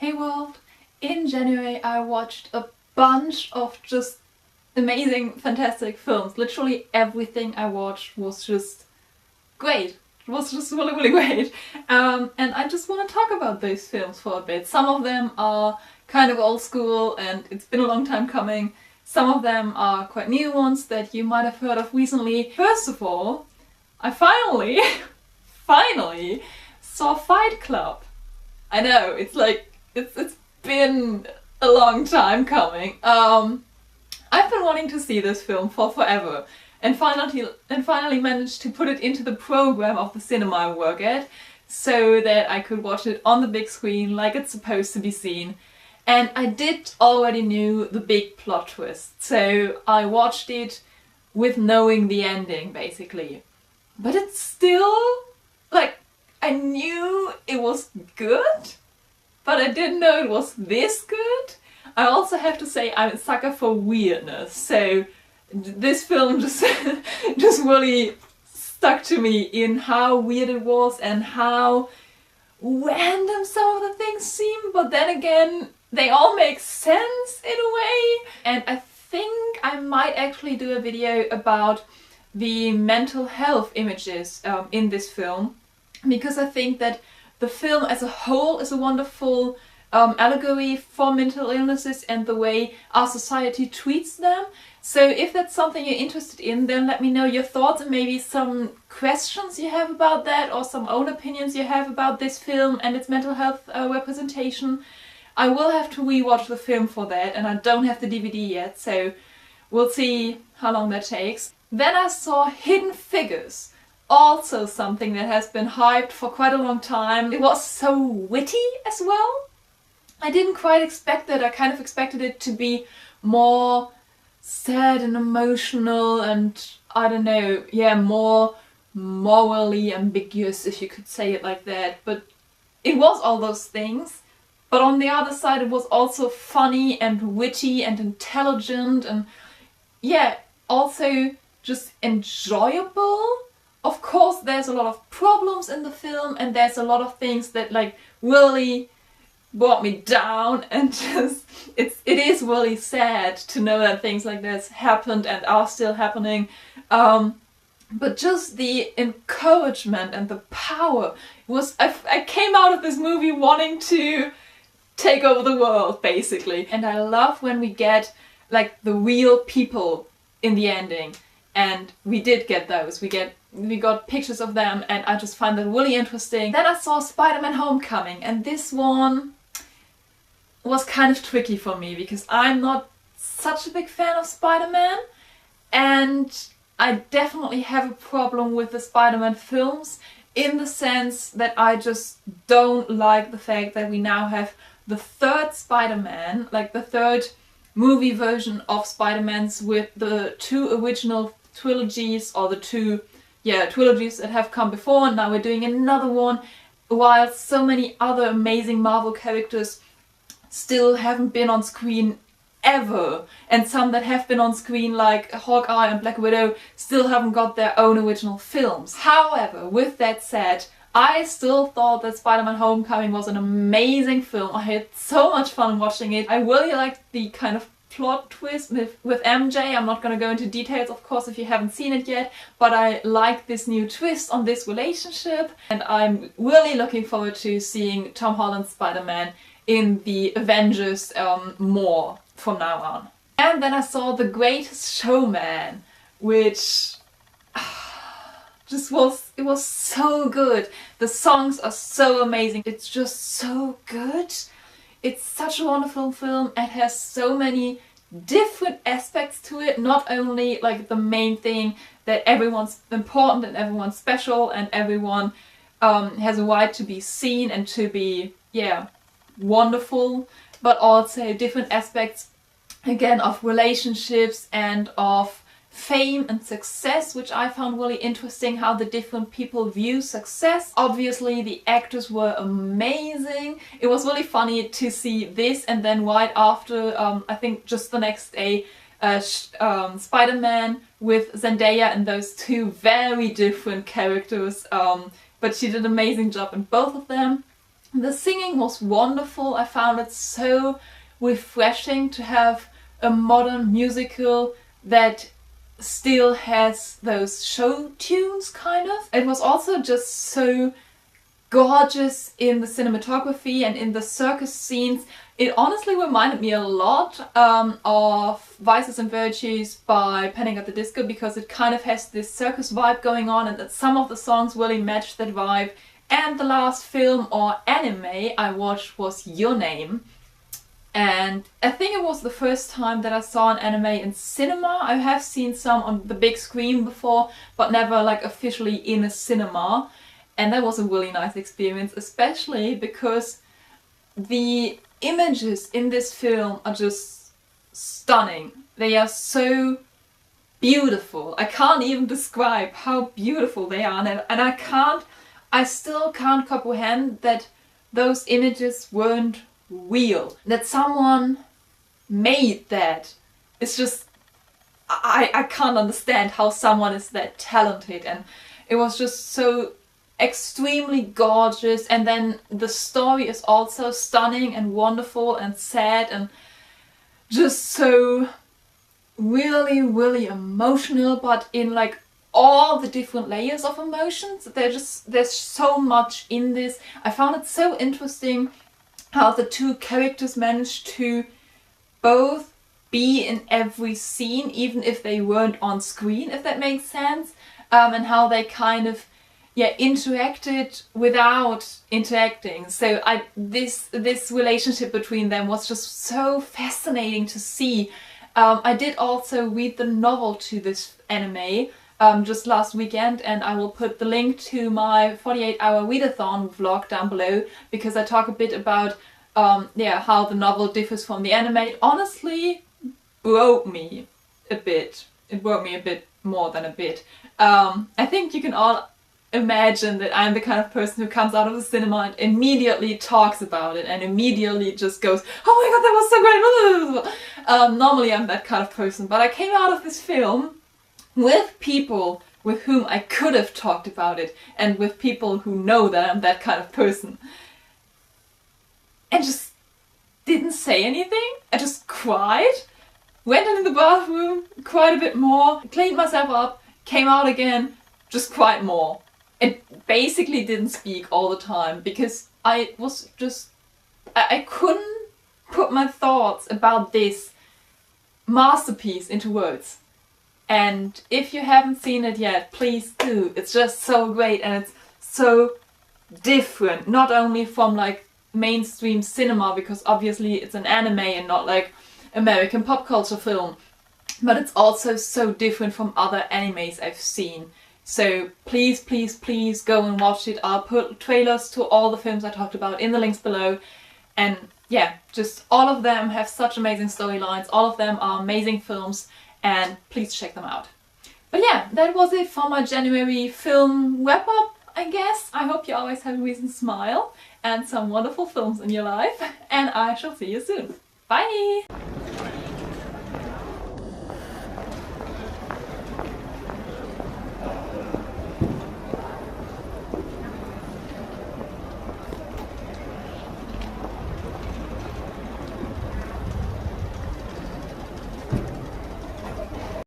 Hey world! In January I watched a bunch of just amazing, fantastic films. Literally everything I watched was just great. It was just really great. And I just want to talk about those films for a bit. Some of them are kind of old school and it's been a long time coming. Some of them are quite new ones that you might have heard of recently. First of all, I finally saw Fight Club. I know, it's like, it's been a long time coming. I've been wanting to see this film for forever and finally managed to put it into the program of the cinema I work at so that I could watch it on the big screen like it's supposed to be seen. And I did already knew the big plot twist, so I watched it with knowing the ending basically. But it's still, like, I knew it was good, but I didn't know it was this good. I also have to say I'm a sucker for weirdness, so this film just really stuck to me in how weird it was and how random some of the things seem, but then again they all make sense in a way. And I think I might actually do a video about the mental health images in this film, because I think that the film as a whole is a wonderful allegory for mental illnesses and the way our society treats them. So if that's something you're interested in, then let me know your thoughts and maybe some questions you have about that, or some own opinions you have about this film and its mental health representation. I will have to rewatch the film for that, and I don't have the DVD yet, so we'll see how long that takes. Then I saw Hidden Figures, also something that has been hyped for quite a long time. It was so witty as well. I didn't quite expect that. I kind of expected it to be more sad and emotional and, I don't know, yeah, more morally ambiguous, if you could say it like that. But it was all those things. But on the other side it was also funny and witty and intelligent and, yeah, also just enjoyable. Of course there's a lot of problems in the film and there's a lot of things that like really brought me down, and just it is really sad to know that things like this happened and are still happening. But just the encouragement and the power was, I came out of this movie wanting to take over the world basically. And I love when we get like the real people in the ending, and we did get those. We got pictures of them and I just find that really interesting. Then I saw Spiderman Homecoming, and this one was kind of tricky for me because I'm not such a big fan of Spider-Man, and I definitely have a problem with the Spider-Man films in the sense that I just don't like the fact that we now have the third Spider-Man, like the third movie version of Spider-Man's with the two original trilogies, or the two trilogies that have come before, and now we're doing another one, while so many other amazing Marvel characters still haven't been on screen ever, and some that have been on screen like Hawkeye and Black Widow still haven't got their own original films. However, with that said, I still thought that Spider-Man Homecoming was an amazing film. I had so much fun watching it. I really liked the kind of plot twist with MJ. I'm not going to go into details, of course, if you haven't seen it yet, but I like this new twist on this relationship, and I'm really looking forward to seeing Tom Holland's Spider-Man in the Avengers more from now on. And then I saw The Greatest Showman, which it was so good. The songs are so amazing. It's just so good. It's such a wonderful film. It has so many different aspects to it. Not only like the main thing that everyone's important and everyone's special and everyone has a right to be seen and to be, yeah, wonderful, but also different aspects again of relationships and of fame and success, which I found really interesting, how the different people view success. Obviously the actors were amazing. It was really funny to see this, and then right after, I think just the next day, Spider-Man with Zendaya, and those two very different characters, but she did an amazing job in both of them. The singing was wonderful. I found it so refreshing to have a modern musical that still has those show tunes, kind of. It was also just so gorgeous in the cinematography and in the circus scenes. It honestly reminded me a lot of Vices and Virtues by Panic at the Disco, because it kind of has this circus vibe going on, and that some of the songs really match that vibe. And the last film or anime I watched was Your Name. And I think it was the first time that I saw an anime in cinema. I have seen some on the big screen before, but never like officially in a cinema. And that was a really nice experience, especially because the images in this film are just stunning. They are so beautiful. I can't even describe how beautiful they are, and I still can't comprehend that those images weren't real. That someone made that. It's just, I can't understand how someone is that talented, and it was just so extremely gorgeous. And then the story is also stunning and wonderful and sad and just so really, really emotional, but in like all the different layers of emotions. There's so much in this. I found it so interesting how the two characters managed to both be in every scene, even if they weren't on screen, if that makes sense, and how they kind of interacted without interacting. So this relationship between them was just so fascinating to see. I did also read the novel to this anime just last weekend, and I will put the link to my 48-hour readathon vlog down below, because I talk a bit about how the novel differs from the anime. It honestly broke me a bit. It broke me a bit more than a bit. I think you can all imagine that I'm the kind of person who comes out of the cinema and immediately talks about it and immediately just goes, oh my god, that was so great! Normally I'm that kind of person, but I came out of this film with people with whom I could have talked about it, and with people who know that I'm that kind of person, and just didn't say anything. I just cried, went into the bathroom, cried a bit more, cleaned myself up, came out again, just cried more. It basically didn't speak all the time, because I couldn't put my thoughts about this masterpiece into words. And if you haven't seen it yet, please do. It's just so great, and it's so different, not only from like mainstream cinema, because obviously it's an anime and not like American pop culture film, but it's also so different from other animes I've seen. So please, please, please go and watch it. I'll put trailers to all the films I talked about in the links below. And yeah, just all of them have such amazing storylines. All of them are amazing films, and please check them out. But yeah, that was it for my January film wrap up, I guess. I hope you always have a reason to smile and some wonderful films in your life, and I shall see you soon. Bye!